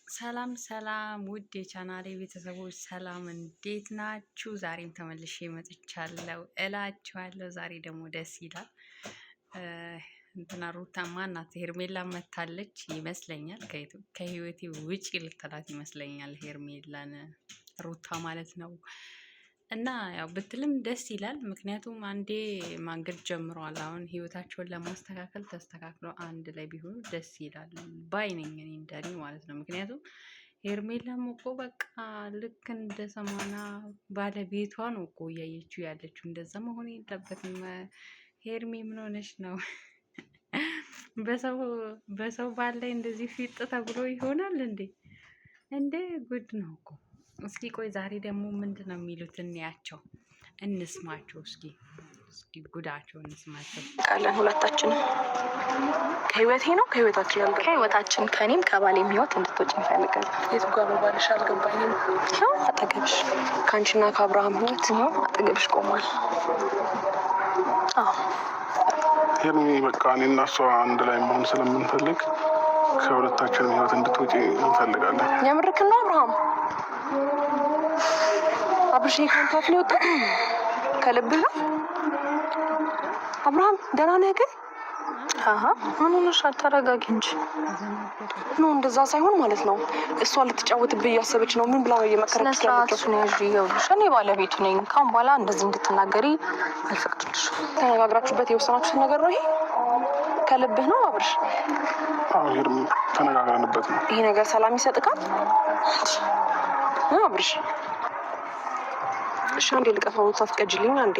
ሰላም ሰላም ውድ የቻናሌ ቤተሰቦች ሰላም እንዴት ናችሁ? ዛሬም ተመልሼ መጥቻለሁ እላችኋለሁ። ዛሬ ደግሞ ደስ ይላል። እንትና ሩታ ማናት ሄርሜላ መታለች ይመስለኛል። ከህይወቴ ውጪ ልትላት ይመስለኛል ሄርሜላን ሩታ ማለት ነው። እና ያው ብትልም ደስ ይላል። ምክንያቱም አንዴ ማንገድ ጀምረዋል። አሁን ህይወታቸውን ለማስተካከል ተስተካክለው አንድ ላይ ቢሆኑ ደስ ይላል ባይ ነኝ እኔ እንደኔ ማለት ነው። ምክንያቱም ሄርሜላም እኮ በቃ ልክ እንደ ሰማና ባለቤቷ ነው እኮ እያየችው ያለችው። እንደዛ መሆን የለበትም። ሄርሜ ምን ሆነች ነው? በሰው ባል ላይ እንደዚህ ፊጥ ተብሎ ይሆናል እንዴ? እንዴ ጉድ ነው እኮ። እስኪ ቆይ ዛሬ ደግሞ ምንድን ነው የሚሉት? እንያቸው፣ እንስማቸው። እስኪ ጉዳቸው እንስማቸው። ቃለን ሁለታችንም ከህይወቴ ነው ከህይወታችን ከኔም ከባሌም ህይወት እንድትወጪ እንፈልጋለን። የቱ ጋር ነው ባልሽ? አልገባኝም። ይኸው አጠገብሽ ከአንቺና ከአብርሃም ህይወት አጠገብሽ ቆሟል። ሄርሜ በቃ እኔና እሷ አንድ ላይ መሆን ስለምንፈልግ ከሁለታችንም ህይወት እንድትወጪ እንፈልጋለን። የምርክ ነው አብርሃም? አብርሽ ካንተ ነው ወጣ ከልብህ ነው አብርሃም? ደህና ነህ ግን? ምን ሆነሽ? ተረጋጊ እንጂ ነው። እንደዛ ሳይሆን ማለት ነው እሷ ልትጫወትብህ እያሰበች ነው። ምን ብላ ነው እየመከረች ያለችው? እኔ ባለቤቱ ነኝ። ካሁን በኋላ እንደዚህ እንድትናገሪ አልፈቅድልሽም። ተነጋግራችሁበት የወሰናችሁት ነገር ነው ይሄ? ከልብህ ነው አብርሽ? አዎ ተነጋግረንበት ነው። ይሄ ነገር ሰላም ይሰጥካል አብርሽ? እሺ አንዴ ልቀፋው ታፍቀጅልኝ። አንዴ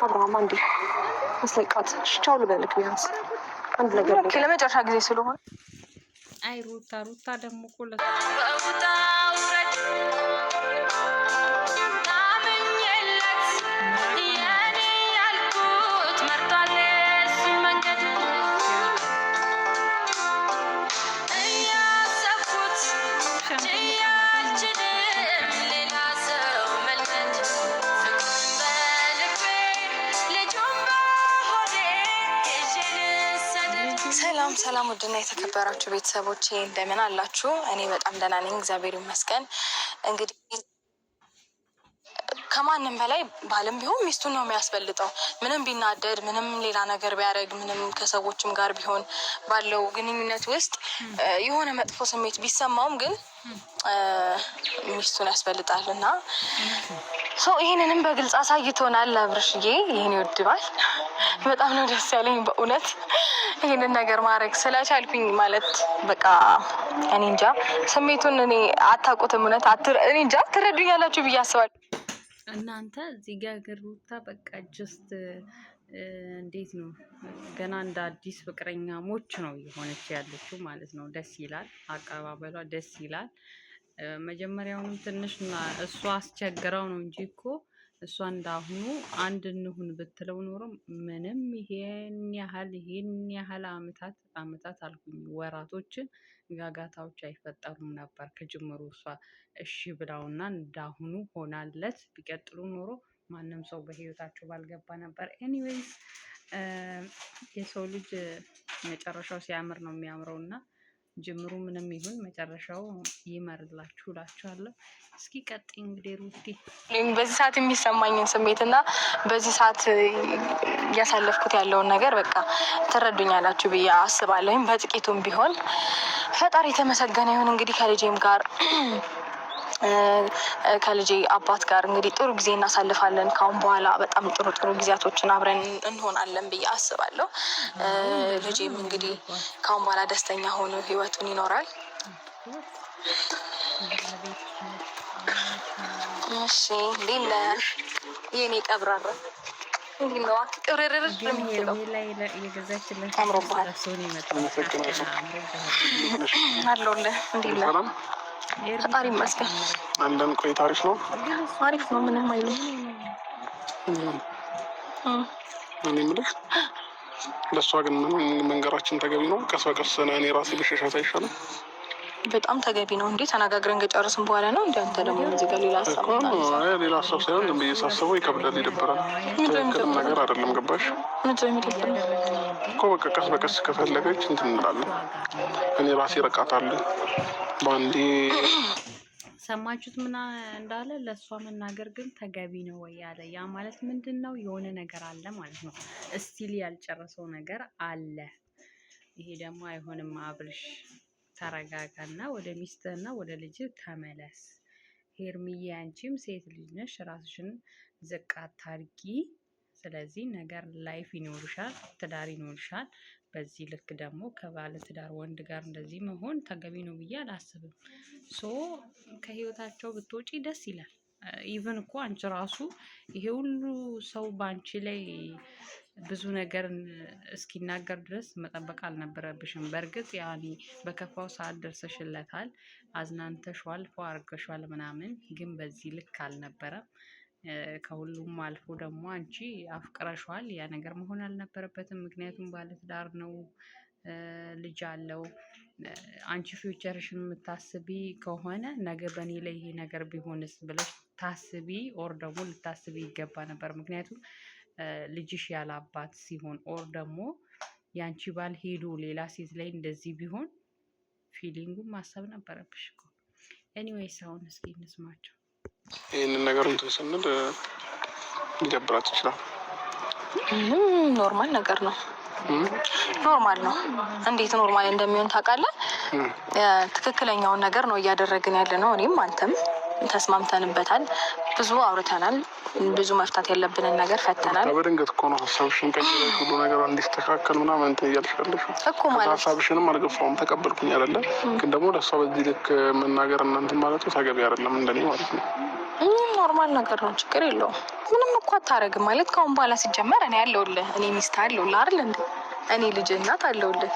አብርሃም አንዴ መስለቃት ቻው ልበልክ ቢያንስ አንድ ነገር ለመጨረሻ ጊዜ ስለሆነ። አይ ሩታ ደግሞ እኮ ሰላም ውድና የተከበራችሁ ቤተሰቦቼ እንደምን አላችሁ? እኔ በጣም ደህና ነኝ፣ እግዚአብሔር ይመስገን። እንግዲህ ከማንም በላይ ባልም ቢሆን ሚስቱን ነው የሚያስበልጠው። ምንም ቢናደድ፣ ምንም ሌላ ነገር ቢያደርግ፣ ምንም ከሰዎችም ጋር ቢሆን ባለው ግንኙነት ውስጥ የሆነ መጥፎ ስሜት ቢሰማውም ግን ሚስቱን ያስበልጣል እና ይህንንም በግልጽ አሳይቶናል አብርሽዬ። ይህን ይወድባል። በጣም ነው ደስ ያለኝ በእውነት ይህንን ነገር ማድረግ ስለቻልኩኝ። ማለት በቃ እኔ እንጃ ስሜቱን እኔ አታውቁትም። እውነት እኔ እንጃ ትረዱኛላችሁ ብዬ አስባለሁ። እናንተ እዚህ ጋር ሩታ በቃ ጀስት እንዴት ነው ገና እንደ አዲስ ፍቅረኛሞች ነው የሆነች ያለችው ማለት ነው። ደስ ይላል፣ አቀባበሏ ደስ ይላል። መጀመሪያውንም ትንሽና እሷ አስቸግረው ነው እንጂ እኮ እሷ እንዳሁኑ አንድ እንሁን ብትለው ኖሮ ምንም ይሄን ያህል አመታት አልኩኝ ወራቶችን ጋጋታዎች አይፈጠሩም ነበር። ከጅምሩ እሷ እሺ ብላውና እንዳሁኑ ሆናለት ቢቀጥሉ ኖሮ ማንም ሰው በህይወታቸው ባልገባ ነበር። ኤኒዌይስ የሰው ልጅ መጨረሻው ሲያምር ነው የሚያምረውና ጅምሩ ምንም ይሁን መጨረሻው ይመርላችሁ እላችኋለሁ። እስኪ ቀጥይ እንግዲህ ሩቲ። በዚህ ሰዓት የሚሰማኝን ስሜትና በዚህ ሰዓት እያሳለፍኩት ያለውን ነገር በቃ ትረዱኛላችሁ ብዬ አስባለሁ። በጥቂቱም ቢሆን ፈጣሪ የተመሰገነ ይሁን። እንግዲህ ከልጄ አባት ጋር እንግዲህ ጥሩ ጊዜ እናሳልፋለን። ካሁን በኋላ በጣም ጥሩ ጊዜያቶችን አብረን እንሆናለን ብዬ አስባለሁ። ልጄም እንግዲህ ካሁን በኋላ ደስተኛ ሆኖ ህይወቱን ይኖራል። እሺ ሌላ የኔ ቀብራራ እንግዲህ ቅርርር የሚለው አለሁልህ። እንዴት ነህ? ፈጣሪ ይመስገን አለን። ቆይታ አሪፍ ነው። ምንም አይልም። እኔ የምልህ ለእሷ ግን መንገራችን ተገቢ ነው? ቀስ በቀስ እኔ ራሴ ብሸሻት አይሻልም? በጣም ተገቢ ነው እንዴ? ተነጋግረን ከጨረስን በኋላ ነው እንዴ? አንተ ደግሞ እዚህ ጋር ሌላ ሀሳብ ሌላ ሀሳብ ሳይሆን ዝም ብዬ ሳስበው ይከብዳል፣ ይደብራል። ትክክልም ነገር አይደለም። ገባሽ እኮ በቃ ቀስ በቀስ ከፈለገች እንትን እንላለን። እኔ ራሴ ረቃታለሁ በአንዴ። ሰማችሁት ምን እንዳለ? ለእሷ መናገር ግን ተገቢ ነው ወይ ያለ። ያ ማለት ምንድን ነው? የሆነ ነገር አለ ማለት ነው። እስቲል ያልጨረሰው ነገር አለ። ይሄ ደግሞ አይሆንም። አብርሽ ተረጋጋና ወደ ሚስትህና ወደ ልጅ ተመለስ። ሄርሚዬ አንቺም ሴት ልጅ ነሽ፣ ራስሽን ዝቅ አታርጊ። ስለዚህ ነገር ላይፍ ይኖርሻል፣ ትዳር ይኖርሻል። በዚህ ልክ ደግሞ ከባለ ትዳር ወንድ ጋር እንደዚህ መሆን ተገቢ ነው ብዬ አላስብም። ሶ ከህይወታቸው ብትወጪ ደስ ይላል። ኢቨን እኮ አንቺ ራሱ ይሄ ሁሉ ሰው በአንቺ ላይ ብዙ ነገር እስኪናገር ድረስ መጠበቅ አልነበረብሽም። በእርግጥ ያኔ በከፋው ሰዓት ደርሰሽለታል፣ አዝናንተሽዋል፣ ፎ አርገሽዋል ምናምን፣ ግን በዚህ ልክ አልነበረም። ከሁሉም አልፎ ደግሞ አንቺ አፍቅረሽዋል። ያ ነገር መሆን አልነበረበትም። ምክንያቱም ባለትዳር ነው፣ ልጅ አለው። አንቺ ፊውቸርሽን የምታስቢ ከሆነ ነገ በእኔ ላይ ይሄ ነገር ቢሆንስ ብለሽ ታስቢ፣ ኦር ደግሞ ልታስቢ ይገባ ነበር። ምክንያቱም ልጅሽ ያለ አባት ሲሆን፣ ኦር ደግሞ የአንቺ ባል ሄዶ ሌላ ሴት ላይ እንደዚህ ቢሆን ፊሊንጉን ማሰብ ነበረብሽ እኮ። ኤኒዌይስ አሁን እስኪ እንስማቸው። ይህንን ነገር እንትን ስንል ሊደብራት ይችላል። ኖርማል ነገር ነው። ኖርማል ነው። እንዴት ኖርማል እንደሚሆን ታውቃለህ? ትክክለኛውን ነገር ነው እያደረግን ያለ ነው። እኔም አንተም ተስማምተንበታል። ብዙ አውርተናል። ብዙ መፍታት ያለብንን ነገር ፈተናል። በድንገት እኮ ነው ሀሳብሽን ቀይረሽ ሁሉ ነገር እንዲስተካከል ምናምን እንትን እያልሻለሽ እኮ ማለት ሀሳብሽንም አልገፋውም፣ ተቀበልኩኝ አይደለ? ግን ደግሞ ለእሷ በዚህ ልክ መናገር እናንትን ማለቱ ተገቢ አይደለም፣ እንደኔ ማለት ነው። ኖርማል ነገር ነው። ችግር የለውም። ምንም እኮ አታረግም ማለት ከአሁን በኋላ ሲጀመር እኔ አለሁልህ። እኔ ሚስት አለሁልህ አይደል እንዴ? እኔ ልጅ እናት አለሁልህ።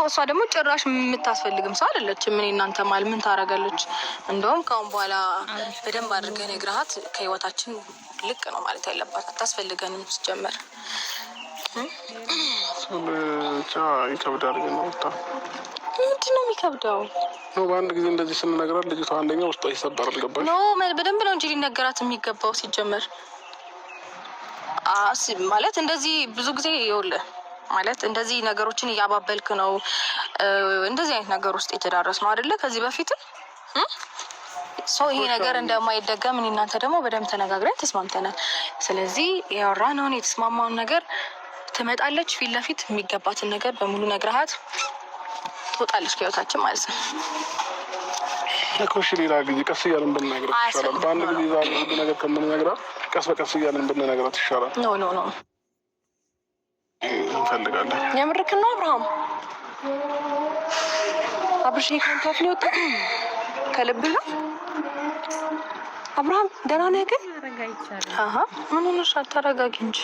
እሷ ደግሞ ጭራሽ የምታስፈልግም ሰው አይደለችም። እኔ እናንተ ማል ምን ታረጋለች? እንደውም ከአሁን በኋላ በደንብ አድርገህ ነግረሃት ከህይወታችን ልቅ ነው ማለት ያለባት። አታስፈልገንም ሲጀመር። ብቻ ይከብዳል። ግን ነው ምንድን ነው የሚከብደው? በአንድ ጊዜ እንደዚህ ስንነግራት ልጅቷ አንደኛ ውስጧ ይሰበራል። ገባሽ? በደንብ ነው እንጂ ሊነገራት የሚገባው ሲጀመር። ማለት እንደዚህ ብዙ ጊዜ ይኸውልህ ማለት እንደዚህ ነገሮችን እያባበልክ ነው እንደዚህ አይነት ነገር ውስጥ የተዳረስ ነው አይደለ? ከዚህ በፊትም ይሄ ነገር እንደማይደገም እኔ እናንተ ደግሞ በደንብ ተነጋግረን ተስማምተናል። ስለዚህ ያወራነውን የተስማማውን ነገር ትመጣለች፣ ፊት ለፊት የሚገባትን ነገር በሙሉ ነግረሃት ትወጣለች ከህይወታችን ማለት ነው። እሺ ሌላ ጊዜ ቀስ እያልን ብንነግራት ይሻላል። በአንድ ጊዜ ዛሬ ሁሉ ነገር ከምንነግራት ቀስ በቀስ እያልን ብንነግራት ይሻላል። ኖ እንፈልጋለን። የምርክን ነው አብርሃም? አብርሽ ከአንተ አፍ ነው የወጣ? ከልብ ነው አብርሃም? ደህና ነህ ግን? ምን ሆነሽ? አታረጋጊ እንጂ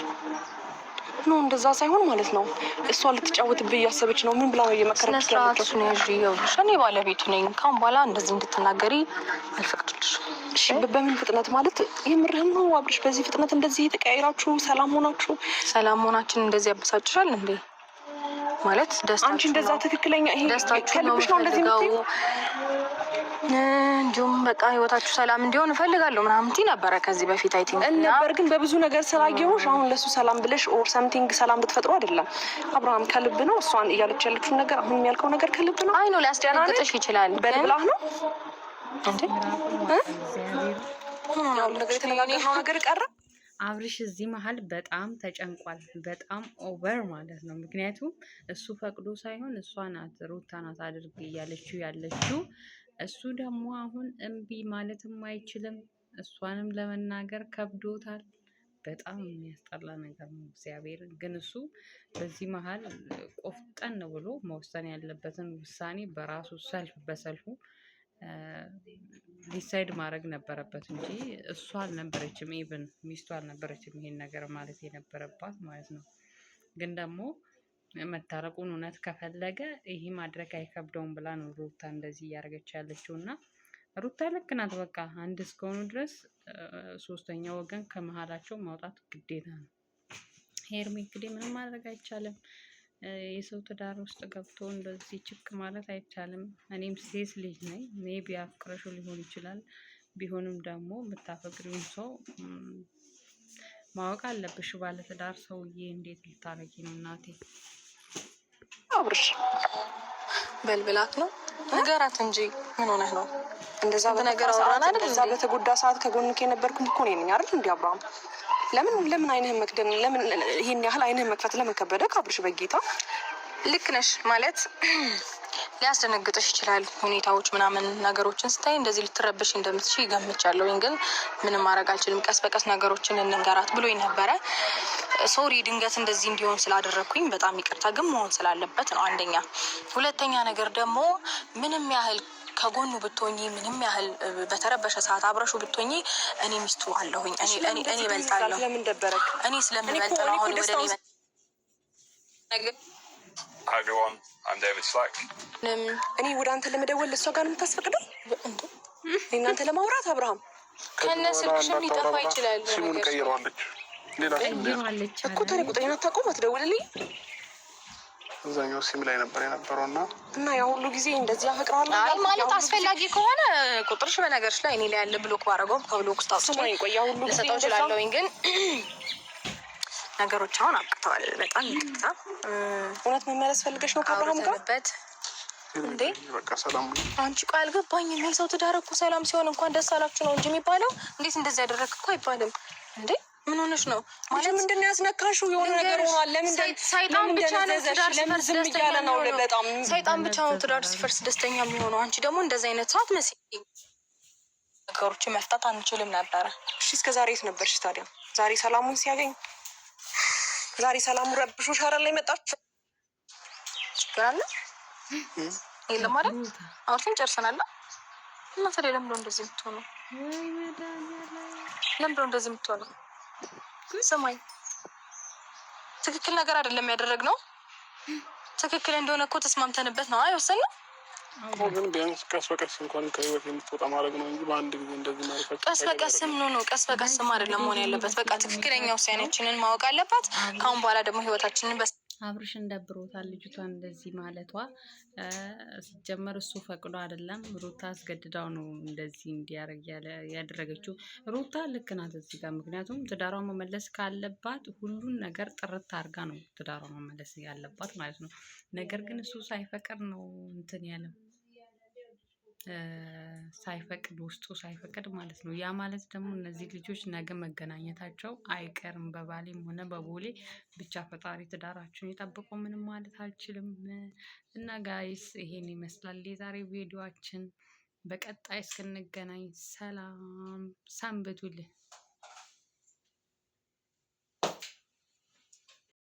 ኖ እንደዛ ሳይሆን ማለት ነው። እሷ ልትጫወትብህ እያሰበች ነው። ምን ብላ ነው እየመከረች ያለችው? እኔ ባለቤቱ ነኝ። ካሁን በኋላ እንደዚህ እንድትናገሪ አልፈቅድልሽም። እሺ በምን ፍጥነት ማለት የምርህን ነው አብርሽ? በዚህ ፍጥነት እንደዚህ ተቀያይራችሁ ሰላም ሆናችሁ? ሰላም ሆናችን እንደዚህ ያበሳጭሻል እንዴ? ማለት ደስታችሁ አንቺ እንደዛ ትክክለኛ ይሄ ከልብሽ ነው እንደዚህ የምትይው? እንዲሁም በቃ ህይወታችሁ ሰላም እንዲሆን እፈልጋለሁ ምናምን ትይ ነበረ ከዚህ በፊት አይ ቲንክ ነበር። ግን በብዙ ነገር ስላየሁሽ አሁን ለሱ ሰላም ብለሽ ኦር ሰምቲንግ ሰላም ልትፈጥሩ አይደለም። አብርሃም ከልብ ነው እሷን እያለች ያለችውን ነገር አሁን የሚያልከው ነገር ከልብ ነው? አይ ነው ሊያስደነግጥሽ ይችላል። በልብላህ ነው እንዴ? ያው ነገር የተነጋገርነው ነገር ቀረ። አብርሽ እዚህ መሀል በጣም ተጨንቋል። በጣም ኦቨር ማለት ነው። ምክንያቱም እሱ ፈቅዶ ሳይሆን እሷ ናት ሩታ ናት አድርግ እያለችው ያለችው። እሱ ደግሞ አሁን እምቢ ማለትም አይችልም። እሷንም ለመናገር ከብዶታል። በጣም የሚያስጠላ ነገር ነው። እግዚአብሔር ግን እሱ በዚህ መሀል ቆፍጠን ብሎ መወሰን ያለበትን ውሳኔ በራሱ በሰልፉ ዲሳይድ ማድረግ ነበረበት እንጂ እሷ አልነበረችም፣ ኢቭን ሚስቱ አልነበረችም ይሄን ነገር ማለት የነበረባት ማለት ነው። ግን ደግሞ መታረቁን እውነት ከፈለገ ይሄ ማድረግ አይከብደውም ብላ ነው ሩታ እንደዚህ እያደረገች ያለችው። እና ሩታ ልክ ናት። በቃ አንድ እስከሆኑ ድረስ ሶስተኛ ወገን ከመሀላቸው ማውጣት ግዴታ ነው። ሄርሜ እንግዲህ ምንም ማድረግ አይቻልም። የሰው ትዳር ውስጥ ገብቶ እንደዚህ ችክ ማለት አይቻልም። እኔም ሴት ልጅ ነኝ። ሜቢ አፍቅረሹ ሊሆን ይችላል። ቢሆንም ደግሞ የምታፈቅሪውን ሰው ማወቅ አለብሽ። ባለትዳር ሰውዬ እንዴት ልታረጊ ነው እናቴ? አብርሽ በልብላት ነው ነገራት እንጂ ምን ሆነህ ነው? እንደዛ በነገር አወራና እንደዛ በተጎዳ ሰዓት ከጎንክ የነበርኩኝ እኮ እኔ ነኝ አይደል? እንዴ አብርሃም ለምን አይንህን መክደን ለምን ይሄን ያህል አይንህን መክፈት ለምን ከበደ? አብርሽ በጌታ ልክ ነሽ ማለት ሊያስደነግጥሽ ይችላል። ሁኔታዎች ምናምን ነገሮችን ስታይ እንደዚህ ልትረብሽ እንደምትችይ ገምቻለሁ። ግን ምንም ማድረግ አልችልም። ቀስ በቀስ ነገሮችን እንንገራት ብሎኝ ነበረ። ሶሪ ድንገት እንደዚህ እንዲሆን ስላደረግኩኝ በጣም ይቅርታ። ግን መሆን ስላለበት ነው አንደኛ። ሁለተኛ ነገር ደግሞ ምንም ያህል ከጎኑ ብትሆኚ ምንም ያህል በተረበሸ ሰዓት አብረሹ ብትሆኚ እኔ ሚስቱ አለሁኝ። እኔ እበልጣለሁ። ለምን ደበረክ? እኔ ስለምበልጥ ነው አሁን ወደ እኔ ነገር እኔ ወደ አንተ ለመደወል ለእሷ ጋር የምታስፈቅደው እናንተ ለማውራት አብርሃም ከነ ስልክሽም ሊጠፋ ይችላል። ሲሙን ቀይረዋለች። ሌላ እኮ ታዲያ ቁጥሬን አታውቀውም? አትደውልልኝ። እዛኛው ሲም ላይ ነበር የነበረው እና ያ ሁሉ ጊዜ እንደዚህ አፈቅረዋለሁ። አይ ማለት አስፈላጊ ከሆነ ቁጥርሽ በነገርሽ ላይ እኔ ላይ ያለ ብሎክ ባረገው ከብሎክ ውስጥ አውጥቼ ልሰጠው እችላለሁኝ። ግን ነገሮች አሁን አብቅተዋል። በጣም ይቅርታ። እውነት መመለስ ፈልገሽ ነው ከአብርሃም ጋር? እንዴ በቃ ሰላም። አንቺ ቆይ አልገባኝም። የሰው ትዳር እኮ ሰላም ሲሆን እንኳን ደስ አላችሁ ነው እንጂ የሚባለው። እንዴት እንደዚህ ያደረግክ እኮ አይባልም። እንዴ ምን ሆነሽ ነው? ማለት ምንድን ነው ያስነካሽው? የሆነ ነገር ሆኗል። ለምን ሰይጣን ብቻ ነው ትዳር ሲፈርስ ደስተኛ ነው? በጣም ሰይጣን ብቻ ነው ትዳር ሲፈርስ ደስተኛ የሚሆነው። አንቺ ደግሞ እንደዚህ አይነት ሰዓት መስሎኝ ነገሮችን መፍታት አንችልም ነበረ። እሺ እስከ ዛሬ የት ነበርሽ ታዲያ? ዛሬ ሰላሙን ሲያገኝ ዛሬ ሰላሙ ረብሾ ሻራ ላይ መጣች። ችግር አለ የለም አይደል? አውርተን ጨርሰናል። እና ታዲያ ለምን እንደዚህ የምትሆነው? ለምን እንደዚህ የምትሆነው? ስማኝ ትክክል ነገር አይደለም ያደረግነው። ትክክል እንደሆነ እኮ ተስማምተንበት ነው አይወሰንም። ግን ቢያንስ ቀስ በቀስ እንኳን ከህይወት የምትወጣ ማድረግ ነው እንጂ በአንድ ጊዜ እንደዚህ ማድረግ ቀስ በቀስም ነው። ቀስ በቀስም አይደለም መሆን ያለበት። በቃ ትክክለኛ ውሳኔያችንን ማወቅ አለባት። ካሁን በኋላ ደግሞ ህይወታችንን አብርሽን ደብሮታል ልጅቷን እንደዚህ ማለቷ። ሲጀመር እሱ ፈቅዶ አይደለም፣ ሩታ አስገድዳው ነው እንደዚህ እንዲያረግ ያደረገችው። ሩታ ልክ ናት እዚህ ጋር። ምክንያቱም ትዳሯን መመለስ ካለባት ሁሉን ነገር ጥርት አድርጋ ነው ትዳሯን መመለስ ያለባት ማለት ነው። ነገር ግን እሱ ሳይፈቅድ ነው እንትን ያለው፣ ሳይፈቅድ ውስጡ ሳይፈቅድ ማለት ነው። ያ ማለት ደግሞ እነዚህ ልጆች ነገ መገናኘታቸው አይቀርም፣ በባሌም ሆነ በቦሌ ብቻ ፈጣሪ ትዳራቸውን የጠብቀው ምንም ማለት አልችልም። እና ጋይስ ይሄን ይመስላል የዛሬ ቪዲዮአችን። በቀጣይ እስክንገናኝ ሰላም ሰንብቱልን።